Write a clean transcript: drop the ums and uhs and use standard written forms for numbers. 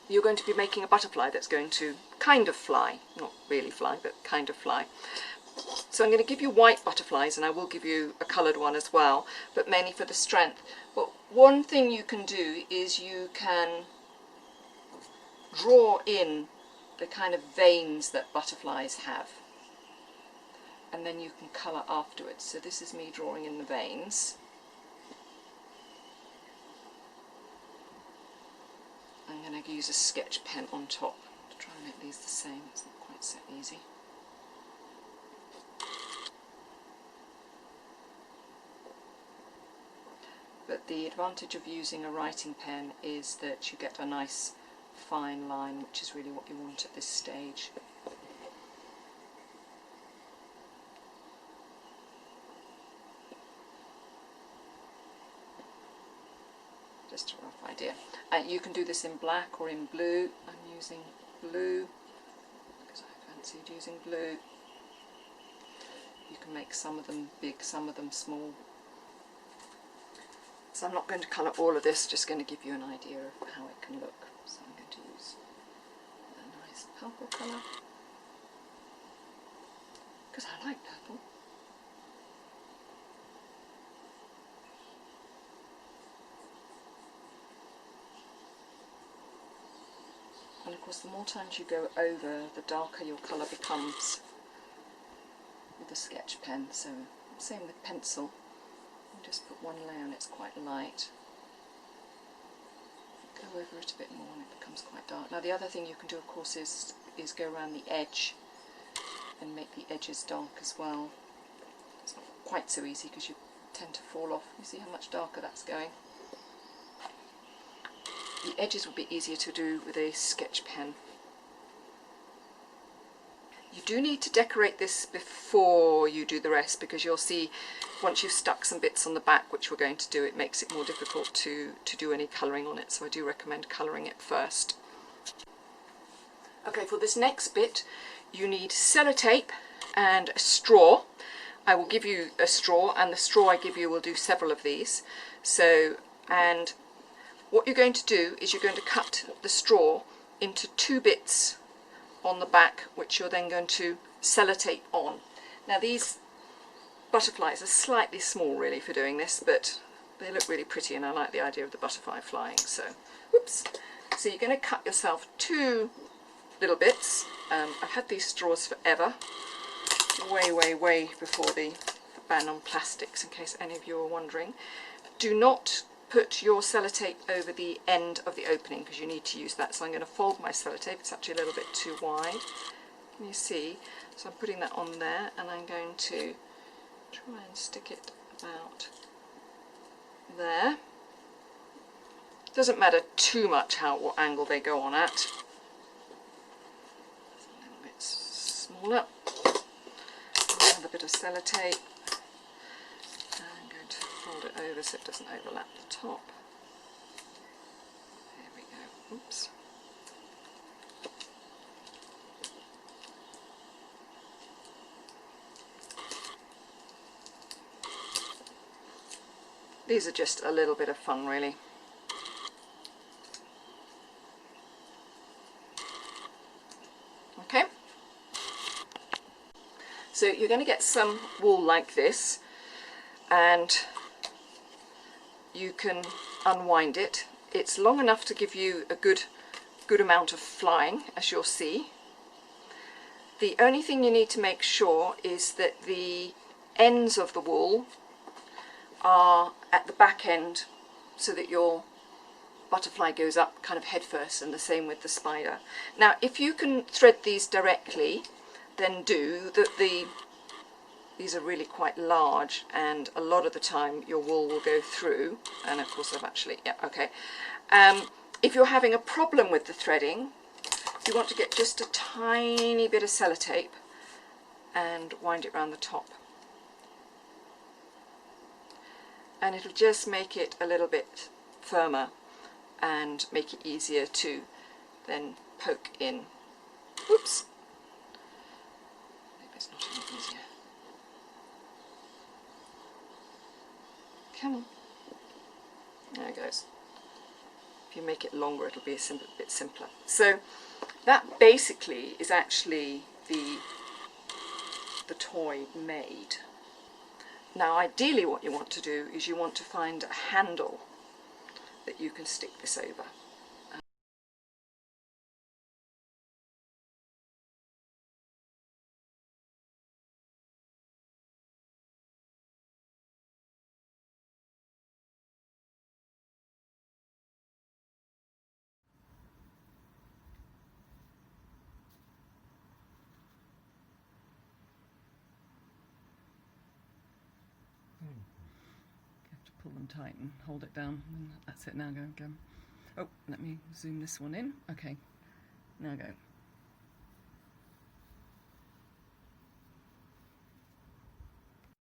you're going to be making a butterfly that's going to kind of fly, not really fly, but kind of fly. So I'm going to give you white butterflies, and I will give you a coloured one as well, but mainly for the strength. But one thing you can do is you can draw in the kind of veins that butterflies have, and then you can colour afterwards. So this is me drawing in the veins. I'm going to use a sketch pen on top to try and make these the same. It's not quite so easy. But the advantage of using a writing pen is that you get a nice fine line, which is really what you want at this stage. Just a rough idea. You can do this in black or in blue. I'm using blue because I fancied using blue. You can make some of them big, some of them small. So I'm not going to colour all of this, just going to give you an idea of how it can look. So I'm going to use a nice purple colour, because I like purple. And of course the more times you go over, the darker your colour becomes with the sketch pen. So same with pencil. Just put one layer and it's quite light. Go over it a bit more and it becomes quite dark. Now the other thing you can do, of course, is go around the edge and make the edges dark as well. It's not quite so easy because you tend to fall off. You see how much darker that's going? The edges will be easier to do with a sketch pen. You do need to decorate this before you do the rest, because you'll see once you've stuck some bits on the back, which we're going to do, it makes it more difficult to do any colouring on it, so I do recommend colouring it first. Okay, for this next bit you need sellotape and a straw. I will give you a straw, and the straw I give you will do several of these. So, and what you're going to do is you're going to cut the straw into 2 bits on the back, which you're then going to sellotape on. Now these butterflies are slightly small really for doing this, but they look really pretty and I like the idea of the butterfly flying. So, whoops. So you're going to cut yourself 2 little bits. I've had these straws forever, way before the ban on plastics, in case any of you are wondering. Do not put your sellotape over the end of the opening because you need to use that. So I'm going to fold my sellotape. It's actually a little bit too wide. Can you see? So I'm putting that on there, and I'm going to try and stick it about there. Doesn't matter too much what angle they go on at. A little bit smaller. Another bit of sellotape. Fold it over so it doesn't overlap the top. There we go. Oops. These are just a little bit of fun, really. Okay. So you're going to get some wool like this, and you can unwind it. It's long enough to give you a good amount of flying, as you'll see. The only thing you need to make sure is that the ends of the wool are at the back end, so that your butterfly goes up kind of head first, and the same with the spider. Now if you can thread these directly, then do. These are really quite large, and a lot of the time your wool will go through, and of course I've actually, yeah, okay. If you're having a problem with the threading, you want to get just a tiny bit of sellotape and wind it around the top. And it'll just make it a little bit firmer and make it easier to then poke in. Oops. Maybe it's not any easier. Come on. There it goes. If you make it longer, it'll be a bit simpler. So that basically is actually the toy made. Now ideally what you want to do is you want to find a handle that you can stick this over. You have to pull them tight and hold it down, and that's it. Now go. Oh, let me zoom this one in. Okay, now go.